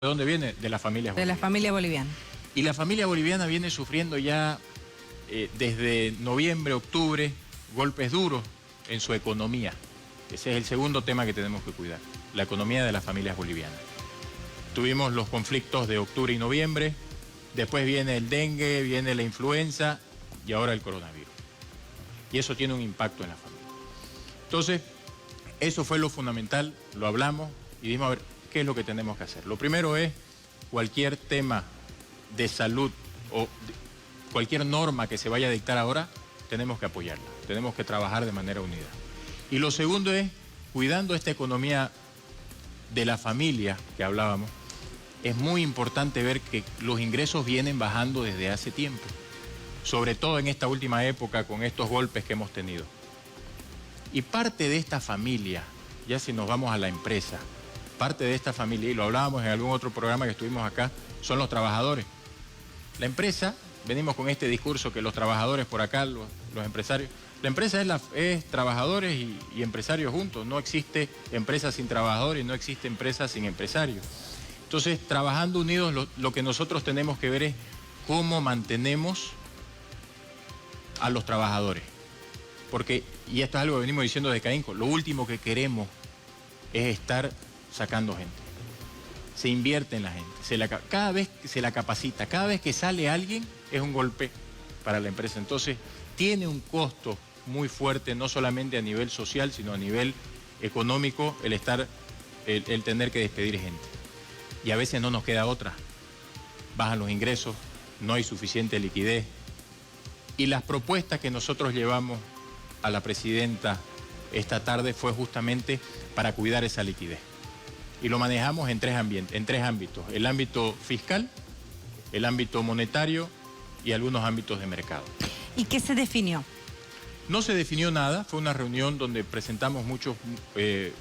¿De dónde viene? De las familias bolivianas. De la familia boliviana. Y la familia boliviana viene sufriendo ya desde noviembre, octubre, golpes duros en su economía. Ese es el segundo tema que tenemos que cuidar, la economía de las familias bolivianas. Tuvimos los conflictos de octubre y noviembre, después viene el dengue, viene la influenza y ahora el coronavirus. Y eso tiene un impacto en la familia. Entonces, eso fue lo fundamental, lo hablamos y dijimos, a ver, ¿qué es lo que tenemos que hacer? Lo primero es cualquier tema de salud o cualquier norma que se vaya a dictar ahora, tenemos que apoyarla, tenemos que trabajar de manera unida. Y lo segundo es, cuidando esta economía de la familia que hablábamos, es muy importante ver que los ingresos vienen bajando desde hace tiempo, sobre todo en esta última época con estos golpes que hemos tenido. Y parte de esta familia, ya si nos vamos a la empresa, parte de esta familia, y lo hablábamos en algún otro programa que estuvimos acá, son los trabajadores. La empresa, venimos con este discurso que los trabajadores por acá, los empresarios, la empresa es trabajadores y empresarios juntos, no existe empresa sin trabajadores y no existe empresa sin empresarios. Entonces, trabajando unidos, lo que nosotros tenemos que ver es cómo mantenemos a los trabajadores. Porque, y esto es algo que venimos diciendo de CAINCO, lo último que queremos es estar sacando gente. Se invierte en la gente, cada vez se la capacita, cada vez que sale alguien es un golpe para la empresa. Entonces, tiene un costo muy fuerte, no solamente a nivel social, sino a nivel económico, el tener que despedir gente. Y a veces no nos queda otra. Bajan los ingresos, no hay suficiente liquidez. Y las propuestas que nosotros llevamos a la presidenta esta tarde fue justamente para cuidar esa liquidez. Y lo manejamos en tres ámbitos. El ámbito fiscal, el ámbito monetario y algunos ámbitos de mercado. ¿Y qué se definió? No se definió nada, fue una reunión donde presentamos muchos de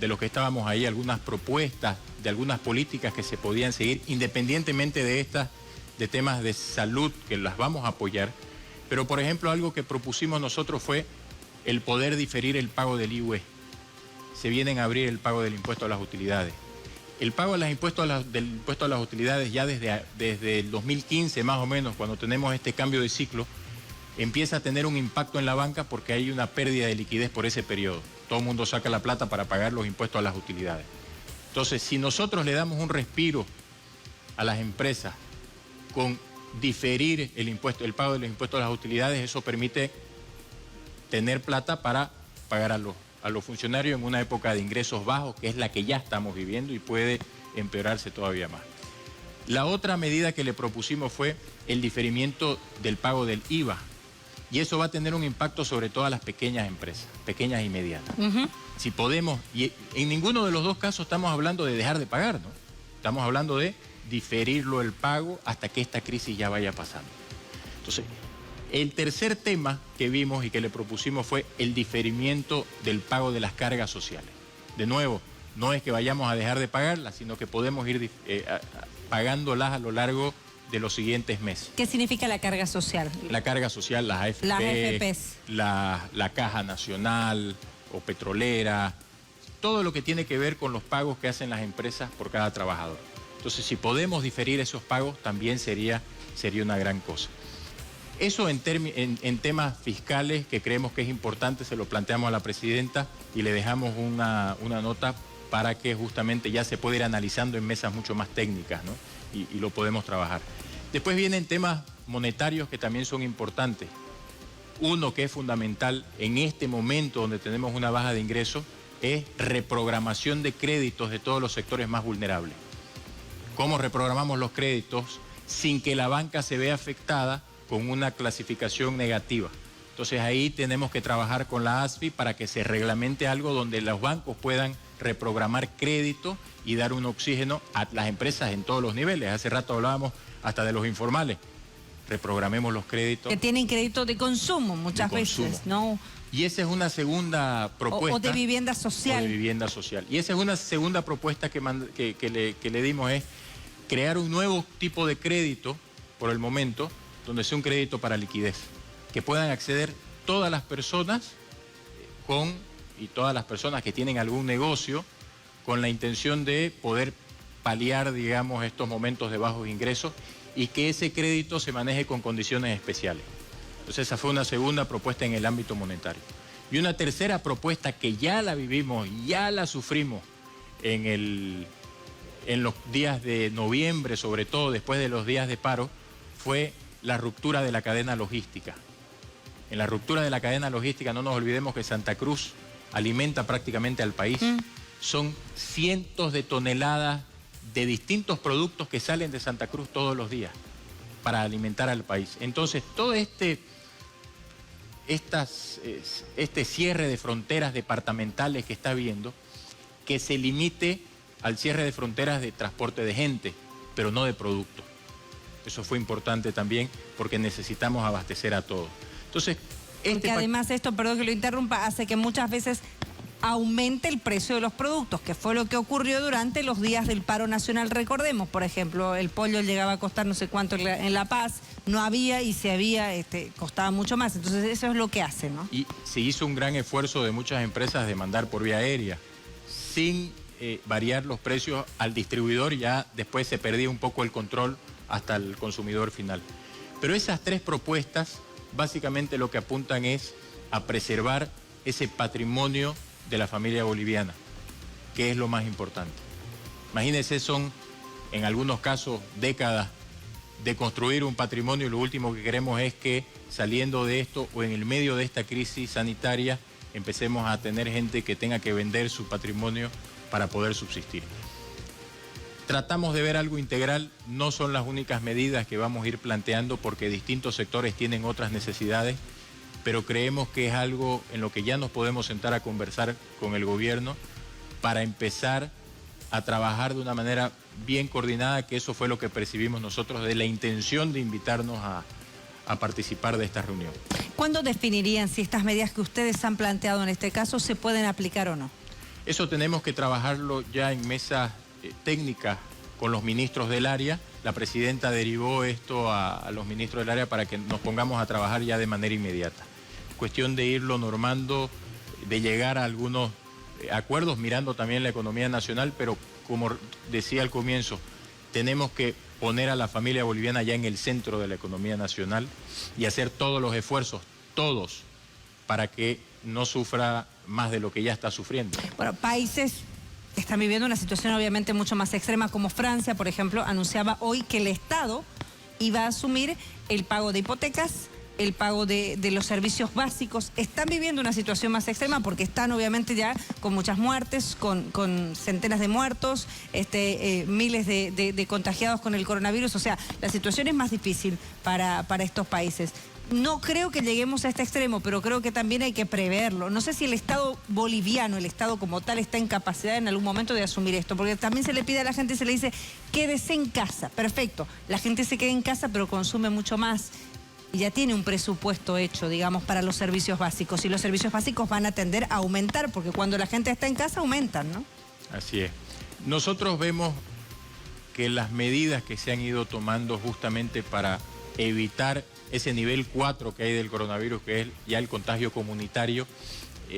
los que estábamos ahí, algunas propuestas de algunas políticas que se podían seguir, independientemente de de temas de salud que las vamos a apoyar. Pero, por ejemplo, algo que propusimos nosotros fue el poder diferir el pago del IUE. Se vienen a abrir el pago del impuesto a las utilidades. El pago del impuesto a las utilidades ya desde el 2015 más o menos, cuando tenemos este cambio de ciclo, empieza a tener un impacto en la banca porque hay una pérdida de liquidez por ese periodo. Todo el mundo saca la plata para pagar los impuestos a las utilidades. Entonces, si nosotros le damos un respiro a las empresas con diferir el pago de los impuestos a las utilidades, eso permite tener plata para pagar a los funcionarios en una época de ingresos bajos, que es la que ya estamos viviendo y puede empeorarse todavía más. La otra medida que le propusimos fue el diferimiento del pago del IVA. Y eso va a tener un impacto sobre todas las pequeñas empresas, pequeñas y medianas. Si podemos, y en ninguno de los dos casos estamos hablando de dejar de pagar, ¿no? Estamos hablando de diferirlo el pago hasta que esta crisis ya vaya pasando. Entonces, el tercer tema que vimos y que le propusimos fue el diferimiento del pago de las cargas sociales. De nuevo, no es que vayamos a dejar de pagarlas, sino que podemos ir pagándolas a lo largo de los siguientes meses. ¿Qué significa la carga social? La carga social, las AFP, las AFPs. La Caja Nacional o Petrolera, todo lo que tiene que ver con los pagos que hacen las empresas por cada trabajador. Entonces, si podemos diferir esos pagos, también sería una gran cosa. Eso en temas fiscales, que creemos que es importante, se lo planteamos a la presidenta y le dejamos una nota para que justamente ya se pueda ir analizando en mesas mucho más técnicas, ¿no? Y lo podemos trabajar. Después vienen temas monetarios que también son importantes. Uno que es fundamental en este momento donde tenemos una baja de ingresos es reprogramación de créditos de todos los sectores más vulnerables. ¿Cómo reprogramamos los créditos sin que la banca se vea afectada con una clasificación negativa? Entonces ahí tenemos que trabajar con la ASFI para que se reglamente algo donde los bancos puedan reprogramar crédito y dar un oxígeno a las empresas en todos los niveles. Hace rato hablábamos hasta de los informales. Reprogramemos los créditos. Que tienen crédito de consumo muchas veces, ¿no? Y esa es una segunda propuesta. O de vivienda social. O de vivienda social. Y esa es una segunda propuesta que le dimos, es crear un nuevo tipo de crédito, por el momento, donde sea un crédito para liquidez, que puedan acceder todas las personas y todas las personas que tienen algún negocio con la intención de poder paliar, digamos, estos momentos de bajos ingresos y que ese crédito se maneje con condiciones especiales. Entonces esa fue una segunda propuesta en el ámbito monetario. Y una tercera propuesta que ya la vivimos, ya la sufrimos en los días de noviembre, sobre todo después de los días de paro, fue la ruptura de la cadena logística. En la ruptura de la cadena logística, no nos olvidemos que Santa Cruz alimenta prácticamente al país. Son cientos de toneladas de distintos productos que salen de Santa Cruz todos los días para alimentar al país. Entonces, todo este cierre de fronteras departamentales que está habiendo, que se limite al cierre de fronteras de transporte de gente, pero no de productos. Eso fue importante también porque necesitamos abastecer a todos. Entonces, porque además esto, perdón que lo interrumpa, hace que muchas veces aumente el precio de los productos, que fue lo que ocurrió durante los días del paro nacional. Recordemos, por ejemplo, el pollo llegaba a costar no sé cuánto en La Paz, no había, y si había, costaba mucho más. Entonces eso es lo que hace, ¿no? Y se hizo un gran esfuerzo de muchas empresas de mandar por vía aérea, sin variar los precios al distribuidor, ya después se perdía un poco el control hasta el consumidor final. Pero esas tres propuestas básicamente lo que apuntan es a preservar ese patrimonio de la familia boliviana, que es lo más importante. Imagínense, son en algunos casos décadas de construir un patrimonio y lo último que queremos es que saliendo de esto o en el medio de esta crisis sanitaria empecemos a tener gente que tenga que vender su patrimonio para poder subsistir. Tratamos de ver algo integral, no son las únicas medidas que vamos a ir planteando porque distintos sectores tienen otras necesidades, pero creemos que es algo en lo que ya nos podemos sentar a conversar con el gobierno para empezar a trabajar de una manera bien coordinada, que eso fue lo que percibimos nosotros de la intención de invitarnos a participar de esta reunión. ¿Cuándo definirían si estas medidas que ustedes han planteado en este caso se pueden aplicar o no? Eso tenemos que trabajarlo ya en mesas técnicas con los ministros del área. La presidenta derivó esto a los ministros del área para que nos pongamos a trabajar ya de manera inmediata. Cuestión de irlo normando, de llegar a algunos acuerdos, mirando también la economía nacional, pero como decía al comienzo, tenemos que poner a la familia boliviana ya en el centro de la economía nacional y hacer todos los esfuerzos, todos, para que no sufra más de lo que ya está sufriendo. Bueno, países están viviendo una situación obviamente mucho más extrema, como Francia, por ejemplo, anunciaba hoy que el Estado iba a asumir el pago de hipotecas, el pago de los servicios básicos. Están viviendo una situación más extrema porque están obviamente ya con muchas muertes, con centenas de muertos, miles de contagiados con el coronavirus. O sea, la situación es más difícil para estos países. No creo que lleguemos a este extremo, pero creo que también hay que preverlo. No sé si el Estado boliviano, el Estado como tal, está en capacidad en algún momento de asumir esto, porque también se le pide a la gente, se le dice, quédese en casa. Perfecto, la gente se queda en casa, pero consume mucho más. Y ya tiene un presupuesto hecho, digamos, para los servicios básicos. Y los servicios básicos van a tender a aumentar, porque cuando la gente está en casa, aumentan, ¿no? Así es. Nosotros vemos que las medidas que se han ido tomando justamente para evitar ese nivel 4 que hay del coronavirus, que es ya el contagio comunitario,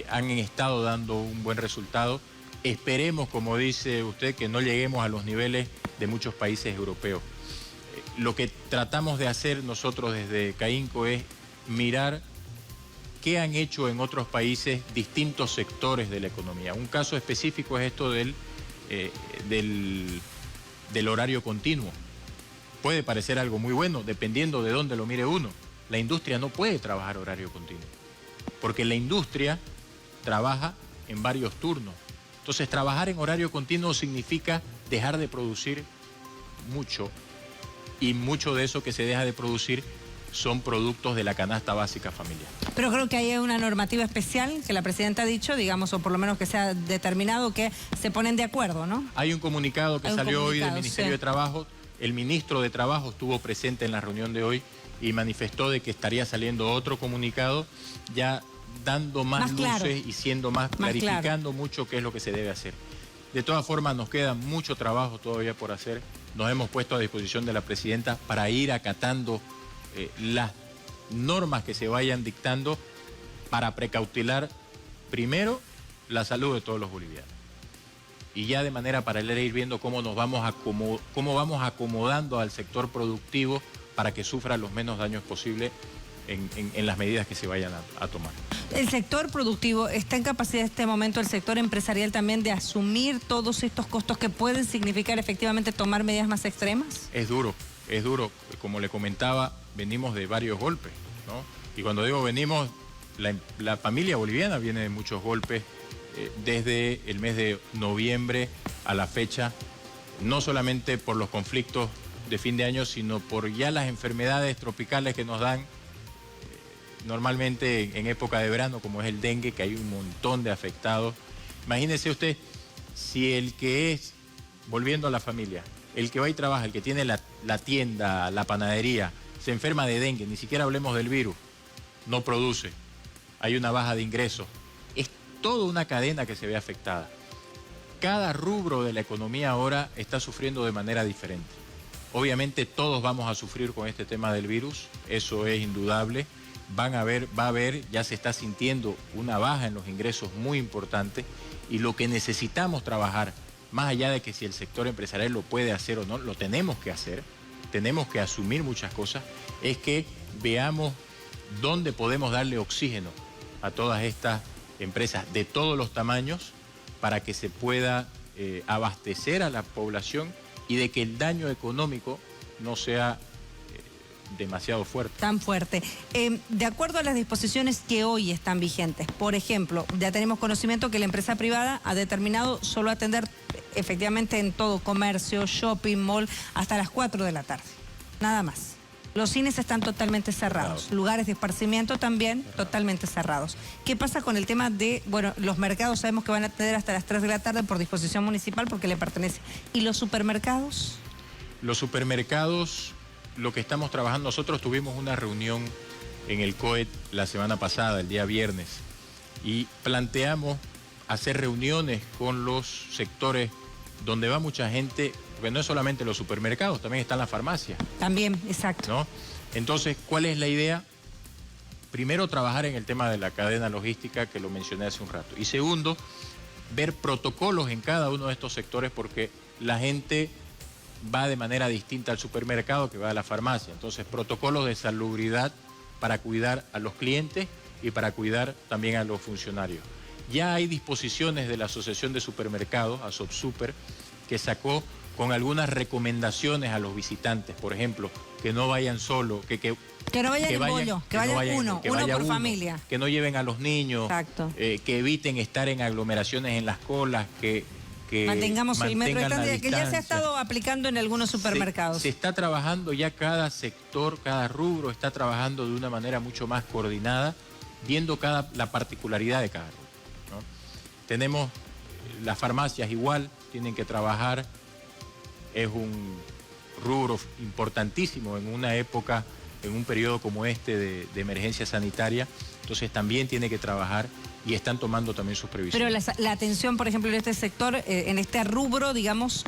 han estado dando un buen resultado. Esperemos, como dice usted, que no lleguemos a los niveles de muchos países europeos. Lo que tratamos de hacer nosotros desde CAINCO es mirar qué han hecho en otros países distintos sectores de la economía. Un caso específico es esto del horario continuo. Puede parecer algo muy bueno, dependiendo de dónde lo mire uno. La industria no puede trabajar horario continuo, porque la industria trabaja en varios turnos. Entonces, trabajar en horario continuo significa dejar de producir mucho, y mucho de eso que se deja de producir son productos de la canasta básica familiar. Pero creo que hay una normativa especial que la presidenta ha dicho, digamos, o por lo menos que se ha determinado que se ponen de acuerdo, ¿no? Hay un comunicado que salió hoy del Ministerio de Trabajo. El ministro de Trabajo estuvo presente en la reunión de hoy y manifestó de que estaría saliendo otro comunicado ya dando más luces claro, y siendo más clarificando mucho qué es lo que se debe hacer. De todas formas, nos queda mucho trabajo todavía por hacer. Nos hemos puesto a disposición de la presidenta para ir acatando las normas que se vayan dictando para precautelar primero la salud de todos los bolivianos. y ya de manera paralela ir viendo cómo vamos acomodando al sector productivo para que sufra los menos daños posibles en las medidas que se vayan a tomar. ¿El sector productivo está en capacidad en este momento, el sector empresarial también, de asumir todos estos costos que pueden significar efectivamente tomar medidas más extremas? Es duro. Como le comentaba, venimos de varios golpes, ¿no? Y cuando digo venimos, la familia boliviana viene de muchos golpes desde el mes de noviembre a la fecha, no solamente por los conflictos de fin de año, sino por ya las enfermedades tropicales que nos dan normalmente en época de verano, como es el dengue, que hay un montón de afectados. Imagínese usted, si el que es, volviendo a la familia, el que va y trabaja, el que tiene la tienda, la panadería, se enferma de dengue, ni siquiera hablemos del virus, no produce, hay una baja de ingresos. Es toda una cadena que se ve afectada. Cada rubro de la economía ahora está sufriendo de manera diferente. Obviamente todos vamos a sufrir con este tema del virus, eso es indudable. Va a haber, ya se está sintiendo una baja en los ingresos muy importante, y lo que necesitamos trabajar, más allá de que si el sector empresarial lo puede hacer o no, lo tenemos que hacer, tenemos que asumir muchas cosas, es que veamos dónde podemos darle oxígeno a todas estas empresas de todos los tamaños para que se pueda abastecer a la población y de que el daño económico no sea demasiado fuerte. Tan fuerte. De acuerdo a las disposiciones que hoy están vigentes, por ejemplo, ya tenemos conocimiento que la empresa privada ha determinado solo atender efectivamente en todo comercio, shopping, mall, hasta las 4 de la tarde. Nada más. Los cines están totalmente cerrados. Claro. Lugares de esparcimiento también totalmente cerrados. ¿Qué pasa con el tema de, bueno, los mercados sabemos que van a atender hasta las 3 de la tarde por disposición municipal porque le pertenece? ¿Y los supermercados? Los supermercados, lo que estamos trabajando, nosotros tuvimos una reunión en el COET la semana pasada, el día viernes, y planteamos hacer reuniones con los sectores donde va mucha gente, porque no es solamente los supermercados, también están las farmacias. También, exacto. ¿No? Entonces, ¿cuál es la idea? Primero, trabajar en el tema de la cadena logística, que lo mencioné hace un rato. Y segundo, ver protocolos en cada uno de estos sectores, porque la gente va de manera distinta al supermercado que va a la farmacia. Entonces, protocolos de salubridad para cuidar a los clientes y para cuidar también a los funcionarios. Ya hay disposiciones de la Asociación de Supermercados, ASOPSuper, que sacó con algunas recomendaciones a los visitantes, por ejemplo, que no vayan solo, que no vayan en bollo, que vayan uno por familia. Que no lleven a los niños, que eviten estar en aglomeraciones en las colas, que mantengamos el metro de distancia, que ya se ha estado aplicando en algunos supermercados. Se está trabajando ya, cada sector, cada rubro está trabajando de una manera mucho más coordinada, viendo la particularidad de cada rubro, ¿no? Tenemos las farmacias igual, tienen que trabajar, es un rubro importantísimo en una época, en un periodo como este de emergencia sanitaria, entonces también tiene que trabajar y están tomando también sus previsiones. Pero la atención, por ejemplo, en este sector, en este rubro, digamos,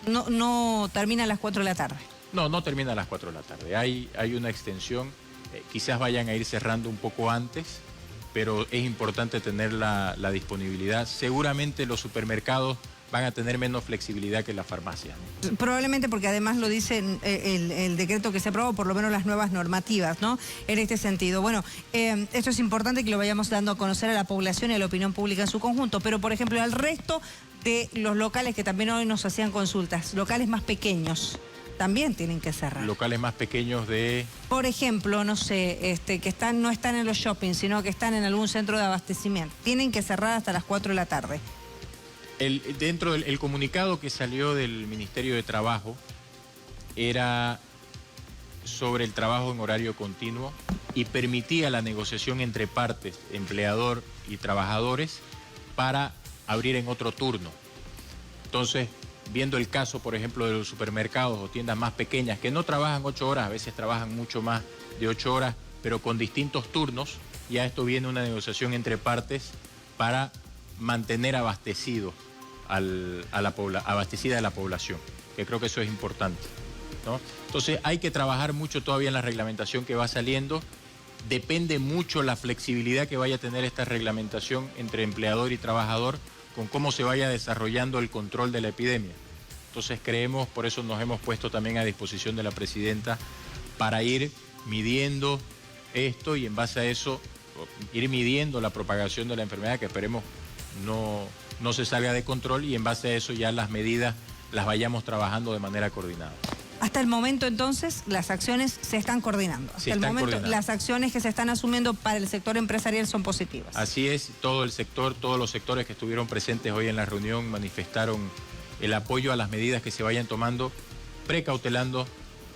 no termina a las 4 de la tarde. No termina a las 4 de la tarde, hay una extensión, quizás vayan a ir cerrando un poco antes, pero es importante tener la disponibilidad. Seguramente los supermercados van a tener menos flexibilidad que las farmacias, ¿no? Probablemente porque además lo dice el decreto que se aprobó, por lo menos las nuevas normativas, ¿no? En este sentido. Bueno, esto es importante que lo vayamos dando a conocer a la población y a la opinión pública en su conjunto, pero por ejemplo al resto de los locales que también hoy nos hacían consultas, locales más pequeños, también tienen que cerrar. Locales más pequeños de... Por ejemplo, no sé, que no están en los shoppings, sino que están en algún centro de abastecimiento. Tienen que cerrar hasta las 4 de la tarde. Dentro del comunicado que salió del Ministerio de Trabajo era sobre el trabajo en horario continuo y permitía la negociación entre partes, empleador y trabajadores, para abrir en otro turno. Entonces, viendo el caso, por ejemplo, de los supermercados o tiendas más pequeñas que no trabajan 8 horas, a veces trabajan mucho más de 8 horas, pero con distintos turnos, ya esto viene una negociación entre partes para mantener abastecida a la población, que creo que eso es importante, ¿no? Entonces hay que trabajar mucho todavía en la reglamentación que va saliendo. Depende mucho la flexibilidad que vaya a tener esta reglamentación entre empleador y trabajador, con cómo se vaya desarrollando el control de la epidemia. Entonces creemos, por eso nos hemos puesto también a disposición de la presidenta para ir midiendo esto y en base a eso ir midiendo la propagación de la enfermedad, que esperemos no se salga de control, y en base a eso ya las medidas las vayamos trabajando de manera coordinada. Hasta el momento, entonces, las acciones se están coordinando. Hasta el momento, las acciones que se están asumiendo para el sector empresarial son positivas. Así es, todo el sector, todos los sectores que estuvieron presentes hoy en la reunión manifestaron el apoyo a las medidas que se vayan tomando, precautelando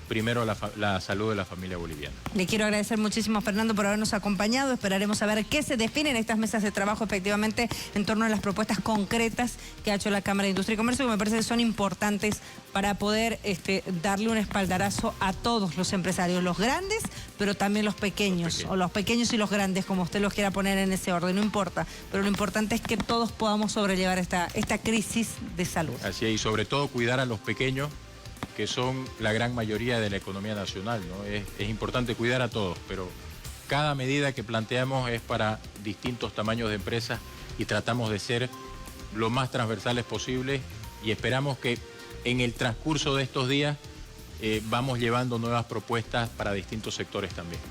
primero la salud de la familia boliviana. Le quiero agradecer muchísimo a Fernando por habernos acompañado. Esperaremos a ver qué se define en estas mesas de trabajo efectivamente en torno a las propuestas concretas que ha hecho la Cámara de Industria y Comercio, que me parece que son importantes para poder darle un espaldarazo a todos los empresarios, los grandes, pero también los pequeños, o los pequeños y los grandes, como usted los quiera poner en ese orden, no importa. Pero lo importante es que todos podamos sobrellevar esta crisis de salud. Así es, y sobre todo cuidar a los pequeños, que son la gran mayoría de la economía nacional, ¿no? Es importante cuidar a todos, pero cada medida que planteamos es para distintos tamaños de empresas y tratamos de ser lo más transversales posible y esperamos que en el transcurso de estos días vamos llevando nuevas propuestas para distintos sectores también.